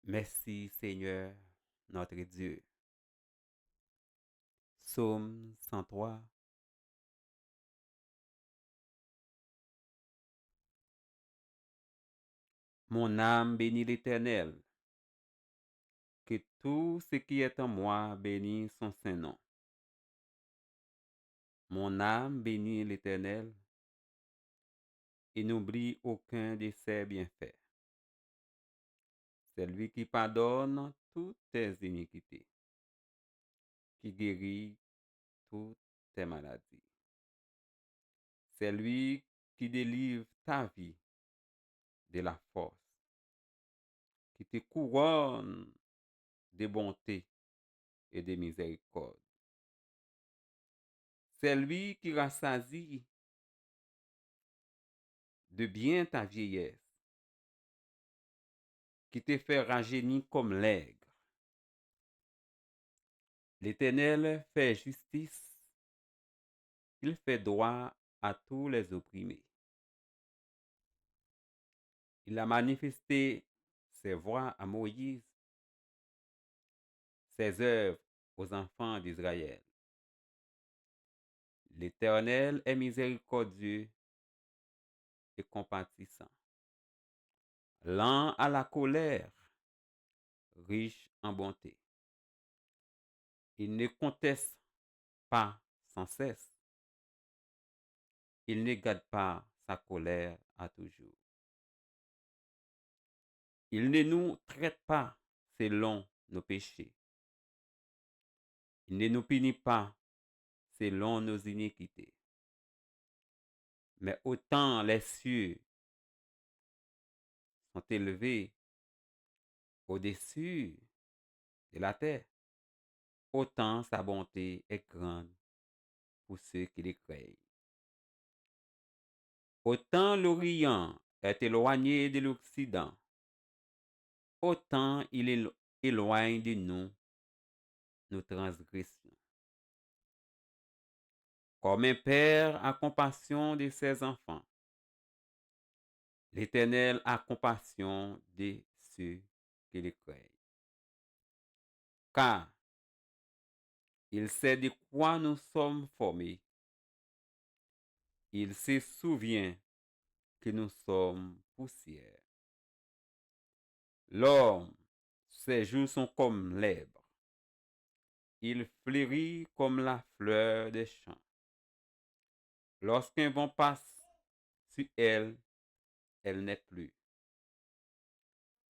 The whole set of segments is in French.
Merci Seigneur, notre Dieu. Psaume 103. Mon âme bénit l'Éternel, que tout ce qui est en moi bénisse son saint nom. Mon âme bénit l'Éternel et n'oublie aucun de ses bienfaits. C'est lui qui pardonne toutes tes iniquités, qui guérit toutes tes maladies. C'est lui qui délivre ta vie de la force, qui te couronne de bonté et de miséricorde. C'est lui qui rassasie de bien ta vieillesse, qui te fait rajeunir comme l'aigle. L'Éternel fait justice, il fait droit à tous les opprimés. Il a manifesté ses voies à Moïse, ses œuvres aux enfants d'Israël. L'Éternel est miséricordieux et compatissant, lent à la colère, riche en bonté. Il ne conteste pas sans cesse. Il ne garde pas sa colère à toujours. Il ne nous traite pas selon nos péchés. Il ne nous punit pas selon nos iniquités. Mais autant les cieux sont élevés au-dessus de la terre, autant sa bonté est grande pour ceux qui les craignent. Autant l'Orient est éloigné de l'Occident, autant il éloigne de nous nos transgressions. Comme un père a compassion de ses enfants, l'Éternel a compassion de ceux qui le craignent. Car il sait de quoi nous sommes formés. Il se souvient que nous sommes poussière. L'homme, ses jours sont comme l'herbe. Il fleurit comme la fleur des champs. Lorsqu'un vent passe sur elle, elle n'est plus.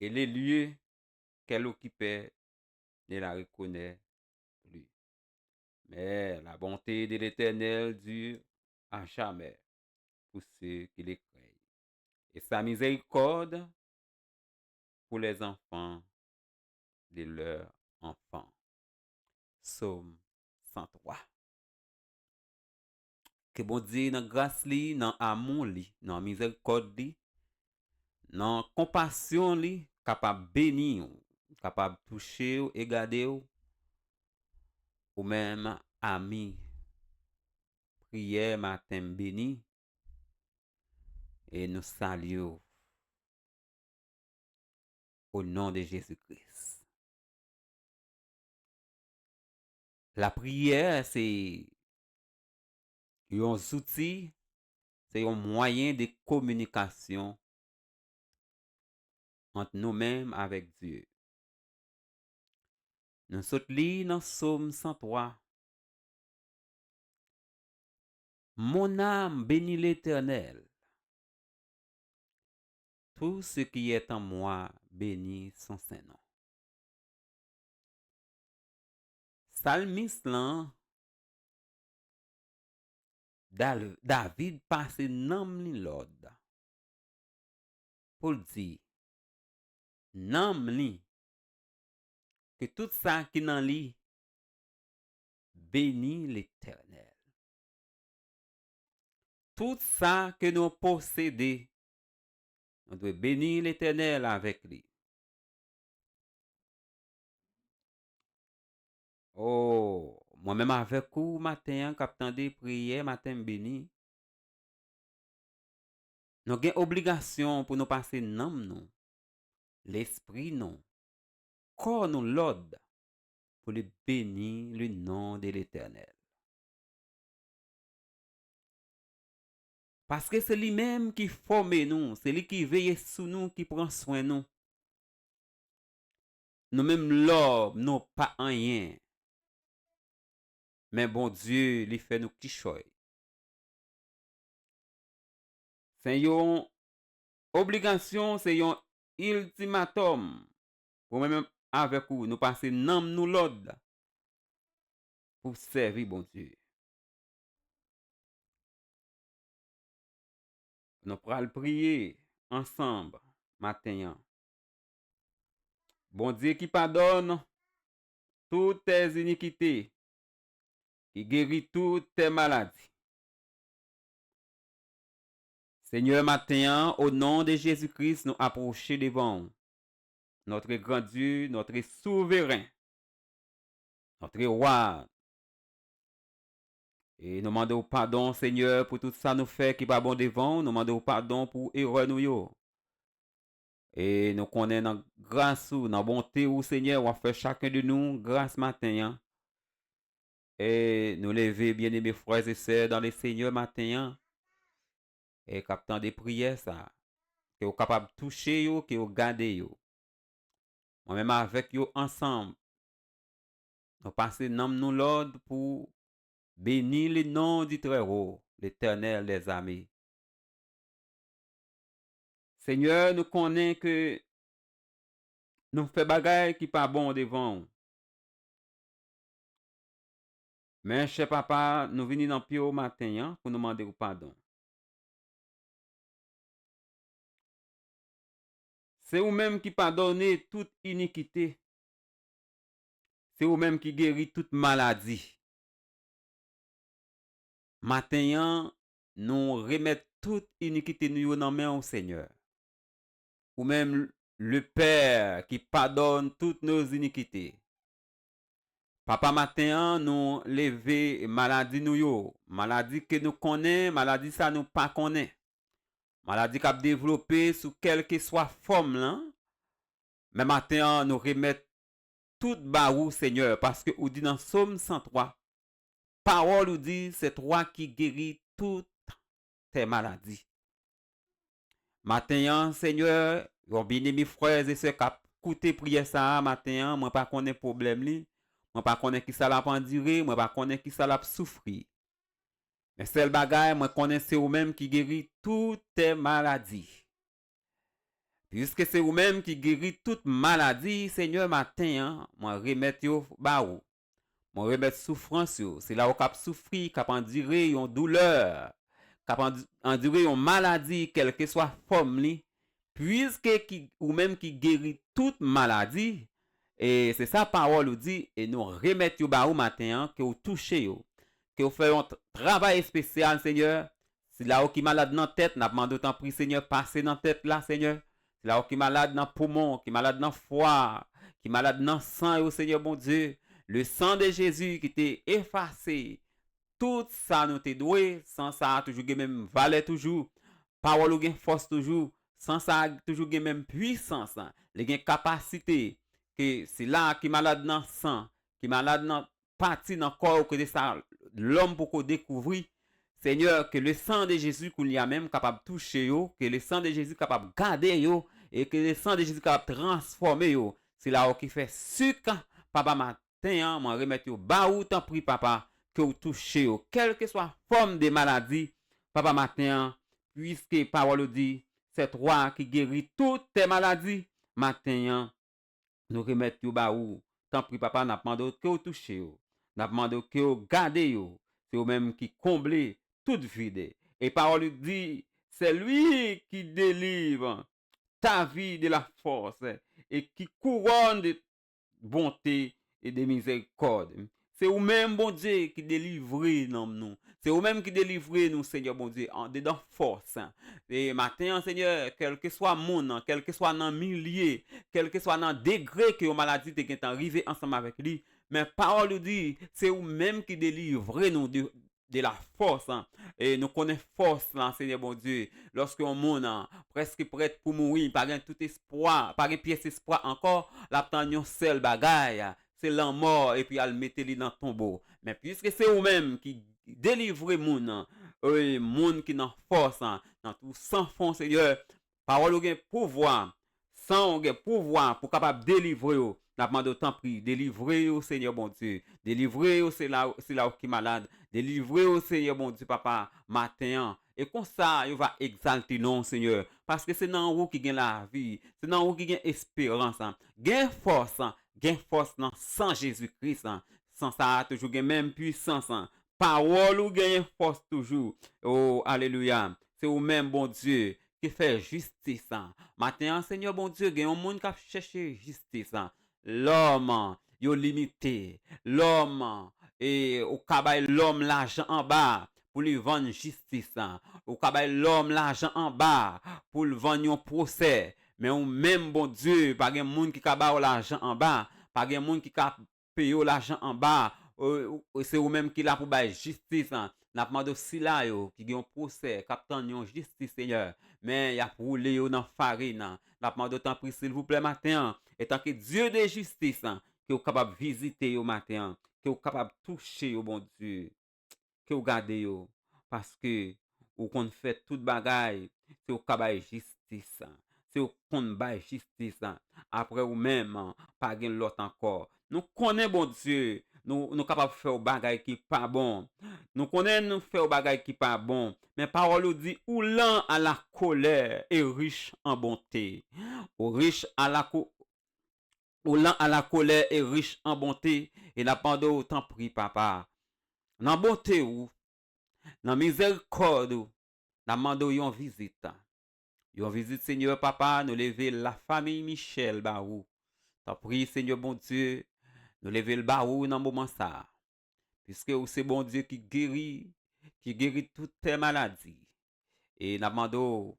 Et les lieux qu'elle occupait ne la reconnaît plus. Mais la bonté de l'Éternel dure à jamais pour ceux qui les craignent. Et sa miséricorde pour les enfants de leurs enfants. Psaume 103. Que bon Dieu, dans grâce li, dans amour li, dans miséricorde li, dans compassion li, capable bénir, capable toucher et garder ou même ami. Prière matin béni et nous saluons au nom de Jésus-Christ. La prière, c'est un outil, c'est un moyen de communication entre nous-mêmes avec Dieu. Nous sommes dans Psaume 103. Mon âme bénit l'Éternel. Tout ce qui est en moi bénit son saint nom. Psalmiste là, David passe nom li l'ordre pour dire nom li que tout ça qui dans lui bénit l'Éternel. Tout ça que nous possédons, on doit bénir l'Éternel avec lui. Oh, moi-même avec vous, matin, captant des prières, matin béni. Nous avons une obligation pour nous passer nom, nous, l'esprit, nous, encore nous l'ordre pour le bénir le nom de l'Éternel. Parce que c'est lui-même qui forme nous, c'est lui qui veille sur nous, qui prend soin de nous. Nous-mêmes, l'homme, nous pas rien. Mais bon Dieu, il fait nous qui choy. C'est une obligation, c'est un ultimatum. Pour même avec vous, nous passer nom nous l'ordre pour servir bon Dieu. Nous pourrons prier ensemble matin. Bon Dieu qui pardonne toutes tes iniquités, qui guérit toutes tes maladies. Seigneur, matin, au nom de Jésus-Christ, nous approchons devant notre grand Dieu, notre souverain, notre roi. Et nous demandons pardon, Seigneur, pour tout ça nous fait qui pas bon devant. Nous demandons pardon pour erreur nous. Et nous connaissons grâce ou dans bonté ou Seigneur, on fait chacun de nous grâce matin. Et nous lever, bien-aimés frères et sœurs, dans les Seigneurs matin. Et captant des prières, ça. Que vous capable de toucher, que vous gardez. Moi-même avec vous ensemble. Nous passons nous l'ordre pour bénir le nom du Très-Haut, l'Éternel des armées. Seigneur, nous connaissons que nous faisons des choses qui ne sont pas bon devant. Mais, cher papa, nous venons dans le pied au matin pour nous demander pardon. C'est vous-même qui pardonnez toute iniquité. C'est vous-même qui guérit toute maladie. Matin, nous remettons toute iniquité nous dans main au Seigneur. Ou même le Père qui pardonne toutes nos iniquités. Papa, matin, nous lever maladie nous yo. Maladie que nous connaissons, maladie ça nous pas connaît. Maladie qui a développé sous quelle que soit forme là. Mais matin, nous remettons tout barou, Seigneur, parce que vous dit dans Psaume 103, parole vous dit, c'est toi qui guéris toutes tes maladies. Matin, Seigneur, bien-aimés frères et sœurs, qui écouté prière ça matin, moi pas connais problème li, moi pas connais qui ça l'a enduré, moi pas connais qui ça l'a souffrir. Mais seul bagay, moi connais c'est vous-même qui guérit toutes tes maladies. Puisque c'est vous-même qui guérit toute maladie, Seigneur, matin, moi remettre yo ba ou. Moi remettre souffrance yo, c'est là où cap souffrir, cap endurer une douleur, cap endurer une maladie quelle que soit forme li, puisque ou même qui guérit toute maladie. Et c'est ça parole nous dit et nous remettre yo ba ou matin que vous touchez yo, que vous faites un travail spécial, Seigneur. C'est là où qui malade dans tête, n'a demandé autant prix Seigneur passer dans tête là, Seigneur. C'est là où qui malade dans poumon, qui malade dans foie, qui malade dans sang, au Seigneur bon Dieu. Le sang de Jésus qui t'est effacé. Tout ça nous t'est doué. Sans ça, toujours même valeur toujours. Parole ou force toujours. Sans ça, toujours même puissance. Les capacité. Que c'est là qui malade dans sang, qui malade dans partie dans corps que ça l'homme pour découvrir. Seigneur, que le sang de Jésus qu'il y a même capable de toucher yo, que le sang de Jésus capable de garder yo, et que le sang de Jésus capable de transformer yo. C'est là où qui fait sucre, papa matin, moi remettre yo, ba ou t'en prie papa, que vous touchez yo, quelle que soit forme de maladie, papa matin, puisque parole dit, c'est toi qui guérit toutes tes maladies, matin, nous remettre yo ba ou, t'en prie papa, n'a demandé que vous touchez yo, n'a demandé que vous gardez yo, c'est vous même qui comblez toute vide. Et parole dit, c'est lui qui délivre ta vie de la force et qui couronne de bonté et de miséricorde. C'est vous-même, bon Dieu, qui délivre nous. C'est vous-même qui délivre nous, Seigneur, bon Dieu, en dedans force. Et matin, Seigneur, quel que soit mon, quel que soit dans milieu, quel que soit dans degré que la maladie est arrivée ensemble avec lui, mais parole dit, c'est vous-même qui délivre nous de la force. Et nous connaissons force, là, Seigneur bon Dieu. Lorsque on monde presque prêt pour mourir, pas tout espoir, pas pièce espoir encore, la une seule bagaille, c'est la mort et puis elle mettre dans le tombeau. Mais puisque c'est vous-même qui délivrez moun, moun qui n'a force, dans tout sans fond, Seigneur, parole ou pouvoir, sans pouvoir pour capable délivrer. N'a demandé autant prix, délivrer au Seigneur bon Dieu, délivrer au c'est là qui est malade, délivrer au Seigneur bon Dieu papa matin. Et comme ça, il va exalter non Seigneur, parce que c'est dans vous qui gagne la vie, c'est dans vous qui gagne espérance, gagne force sans Jésus-Christ, sans ça toujours gagne même puissance, parole ou gagne force toujours. Oh alléluia, c'est au même bon Dieu qui fait justice. Matin, Seigneur bon Dieu, il y a un monde qui cherche justice. L'homme, il est limité. L'homme, et au cabay l'homme l'argent en bas pour lui vendre justice. Au cabay l'homme l'argent en bas pour lui vendre un procès. Mais au même bon Dieu, pas de monde qui cabay l'argent en bas, pas de monde qui paye l'argent en bas. C'est ou même qui là pour bailler justice. N'a demandé aussi là qui a un procès, captain une justice Seigneur. Mais il y a roulé dans farine. N'a demandé autant pris s'il vous plaît matin. Et tant que Dieu de justice qui est capable de visiter au matin, qui est capable de toucher au bon Dieu, qui est garder parce que ou qu'on fait toute bagaille, c'est au capable de justice. C'est au qu'on bail justice après ou même pas gain l'autre encore. Nous connaissons bon Dieu. Nous capables de faire bagaille qui pas bon. Nous connaissons nous faire bagaille qui pas bon. Mais parole dit ou lent à la colère et riche en bonté. Ou riche à la ou lent à la colère et riche en bonté. Et la pendant autant pris papa. Dans bonté ou dans miséricorde ou dans mando yon visite. Yon visite Seigneur papa, nous lever la famille Michel Barou. T'as pris Seigneur bon Dieu, nous lever le Barou dans moment ça. Puisque c'est bon Dieu qui guérit toutes tes maladies. Et nous demandons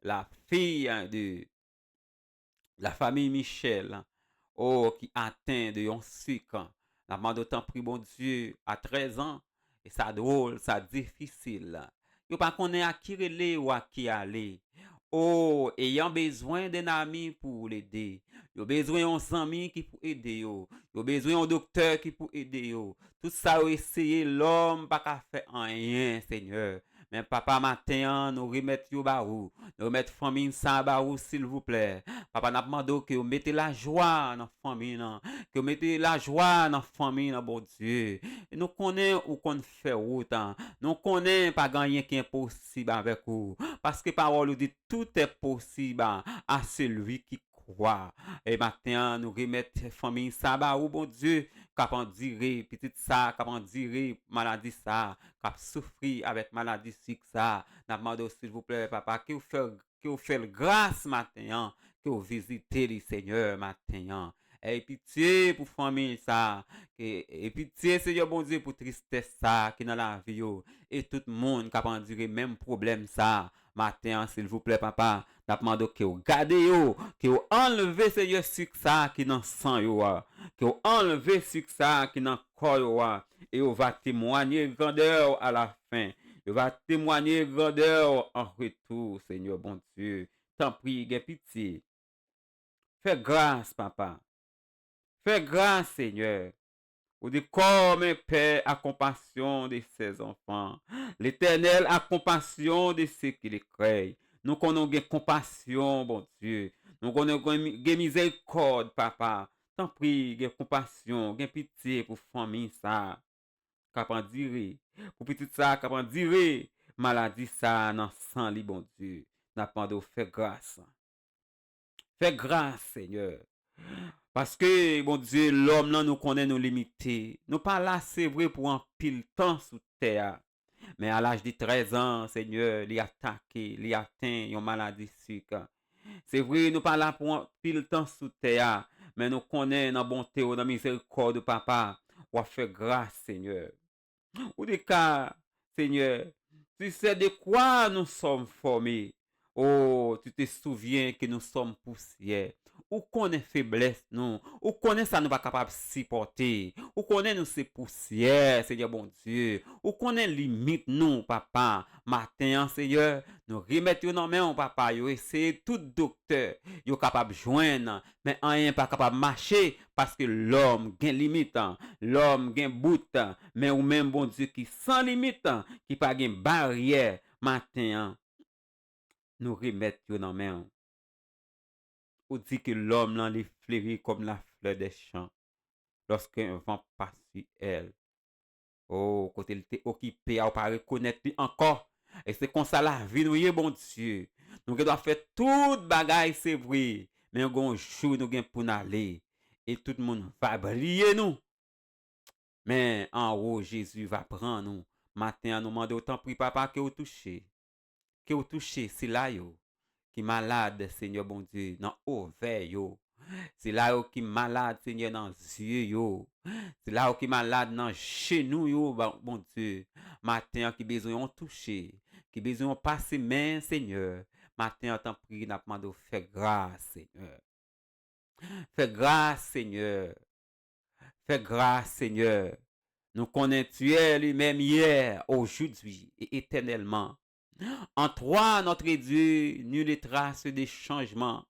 la fille de la famille Michel, qui atteint de un sucre. Nous demandons tant pris bon Dieu à 13 ans. Et ça drôle, ça difficile. Yo pas connaît à qui relé ou à qui aller. Oh, ayant besoin d'un ami pour l'aider. Yo besoin d'un ami qui pour aider yo. Yo besoin d'un docteur qui pour aider yo. Tout ça ou essayer l'homme pas qu'à faire rien, Seigneur. Mais papa matin, nous remettre yo barou. Nous remettre famille ça barou s'il vous plaît. Papa n'a demandé que vous mettez la joie dans la famille, que vous mettez la joie dans la famille, bon Dieu. Et nous connaissons où qu'on fait route. Nous connaissons pas gagner qui est possible avec vous. Parce que parole dit tout est possible à celui qui croit. Et maintenant, nous remettons la famille ça, bon Dieu, cap en dire, petite ça, cap en dire, maladie ça, cap souffrir avec maladie ça. Nous demandons s'il vous plaît, papa, que vous faites grâce maintenant, que vous visitez le Seigneur matin. Et pitié pour famille ça. Et pitié, Seigneur bon Dieu, pour tristesse ça qui dans la vie. Et tout le monde qui a enduré même problème ça. Matin, s'il vous plaît, papa, n'a demandé que vous gardez que vous enlevez Seigneur sucre ça qui dans sang que vous enlevez sucre ça qui dans corps et vous va témoigner grandeur à la fin. Vous va témoigner grandeur en retour, Seigneur bon Dieu. T'en prie, aie pitié. Fais grâce, papa. Fais grâce, Seigneur. Ou dit comme un père a compassion de ses enfants. L'Éternel a compassion de ceux qui les craignent. Nous connaissons compassion, bon Dieu. Nous connaissons miséricorde, papa. T'en prie, compassion, pitié pour famille ça. Qu'après dire, pour petit ça, qu'après dire, maladie ça, dans sang li, bon Dieu. N'a pas de faire grâce. Fais grâce, Seigneur. Parce que, bon Dieu, l'homme là nous connaît nos limités. Nous pas là, c'est vrai, pour un pile temps sous terre. Mais à l'âge de 13 ans, Seigneur, il a attaqué, il a atteint une maladie sucre. C'est vrai, nous pas là pour un pile temps sous terre. Mais nous connaissons dans bonté, dans miséricorde, papa. On fait grâce, Seigneur. Ou des cas, Seigneur, tu sais de quoi nous sommes formés. Oh, tu te souviens que nous sommes poussière. ou connaît faiblesse nous, ou connaît ça nous pas capable de supporter, ou connaît nous c'est poussière, Seigneur bon Dieu, ou connaît limite nous, papa, matin, Seigneur, nous remettons dans main, papa, yo essayer tout docteur, yo capable de joindre, mais rien pas capable de marcher, parce que l'homme gain limite, l'homme gain bout, mais ou même bon Dieu qui sans limite, qui pas gain barrière, matin, nous remettons dans main. Ou dit que l'homme là les fleurit comme la fleur des champs lorsqu'un vent passe sur elle. Oh, côté il était occupé à pas reconnaître encore. Et c'est comme ça la vie nous y est, bon Dieu. Nous devons faire toute bagaille, c'est vrai. Mais un jour nous avons pour nous aller. Et tout le monde va briller nous. Mais en haut, Jésus va prendre nous. Matin, nous demandons autant prie papa que vous touchez. Que vous touchez, c'est là yo. Qui malade, Seigneur bon Dieu, dans ovaire yo. C'est là où qui malade, Seigneur, dans les yeux, yo. C'est là où qui malade dans genou, yo, bon Dieu. Matin, qui besoin de toucher, qui besoin de passer main, Seigneur. Matin, en t'en prie, n'a pas de faire grâce, Seigneur. Fais grâce, Seigneur. Fais grâce, Seigneur. Nous connaissons tu es lui-même hier, aujourd'hui et éternellement. En toi, notre Dieu, nulle trace de changement.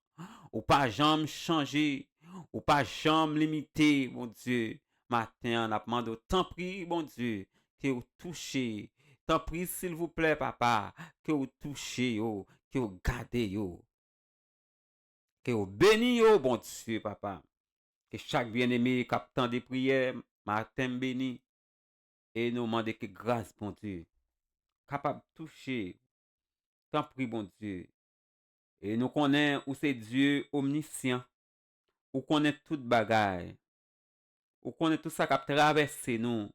Ou pas jamais changer, ou pas jamais limiter, mon Dieu. Matin, on a demandé, tant prie, mon Dieu, que vous touchez. Tant prie, s'il vous plaît, papa, que vous touchez, yo, que vous gardez, yo. Que vous bénissez, yo, bon Dieu, papa. Que chaque bien-aimé captant des prières, matin béni, et nous demandons que grâce, bon Dieu, capable de toucher. Tant prie, bon Dieu. Et nous connaissons où c'est Dieu omniscient, où connaît toute bagaille, où connaît tout ça qui a traversé nous,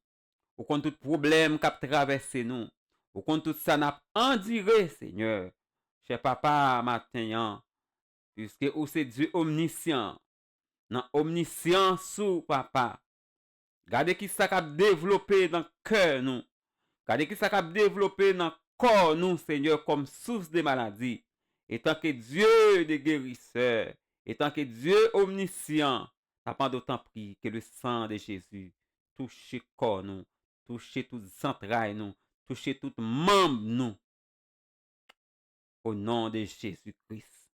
où connaît tout problème qui a traversé nous, où connaît tout ça n'a enduré, Seigneur. Cher papa, matin, puisque où c'est Dieu omniscient, dans omniscience sous papa. Regardez qui ça a développé dans le cœur nous. Regardez qui ça a développé dans le corps nous, Seigneur, comme source de maladie. Et tant que Dieu de guérisseur, et tant que Dieu omniscient, t'as pas d'autant pris que le sang de Jésus touche corps nous, touche toutes entrailles nous, touche tout membre nous. Au nom de Jésus-Christ.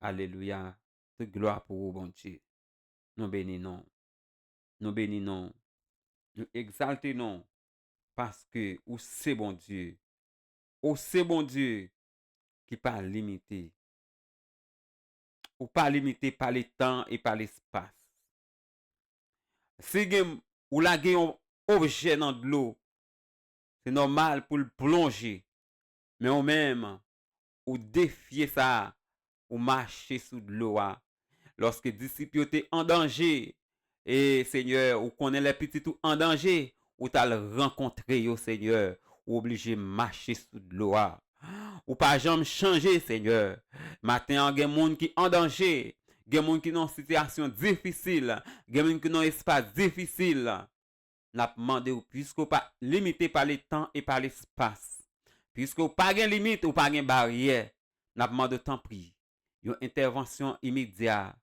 Alléluia. Toute gloire pour vous, bon Dieu. Nous bénissons. Nous bénissons. Nous exaltons. Parce que ou c'est bon Dieu. Ou c'est bon Dieu qui pas limité. Ou pas limité par le temps et par l'espace. Si ou la gen un objet dans de l'eau, c'est normal pour le plonger. Mais ou même, ou défier ça, ou marcher sous de l'eau. Lorsque les disciples étaient en danger, et Seigneur, ou connaît les petits tout en danger, ou t'as le rencontré, au Seigneur, ou obligé de marcher sous de l'eau. Ou pas jamais changer, Seigneur. Matin, il y a des gens qui en danger, il y a des gens qui sont en situation difficile, il y a des gens qui sont en espace difficile. N'a demandé puisque vous pas limité par le temps et par l'espace. Puisque vous pas de limite ou pas de barrière, n'a demandé tant pris. Une intervention immédiate.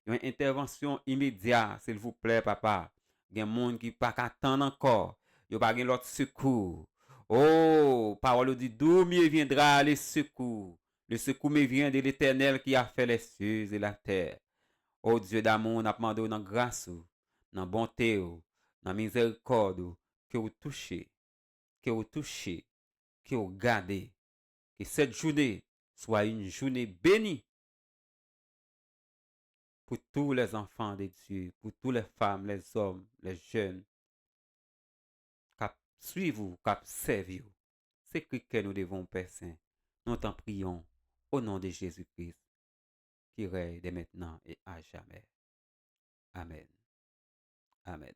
Une intervention immédiate, s'il vous plaît, papa. Il y a des gens qui pas attendre encore. Il n'y a pas l'autre secours. Oh, parole dit, d'où me viendra le secours? Le secours me vient de l'Éternel qui a fait les cieux et la terre. Oh Dieu d'amour, n'a demandé dans grâce, dans bonté, dans miséricorde, que vous touchez, que vous touchez, que vous gardez. Que cette journée soit une journée bénie pour tous les enfants de Dieu, pour toutes les femmes, les hommes, les jeunes, qui suivent vous, qui servent vous. C'est que nous devons, Père Saint. Nous t'en prions au nom de Jésus-Christ, qui règne dès maintenant et à jamais. Amen. Amen.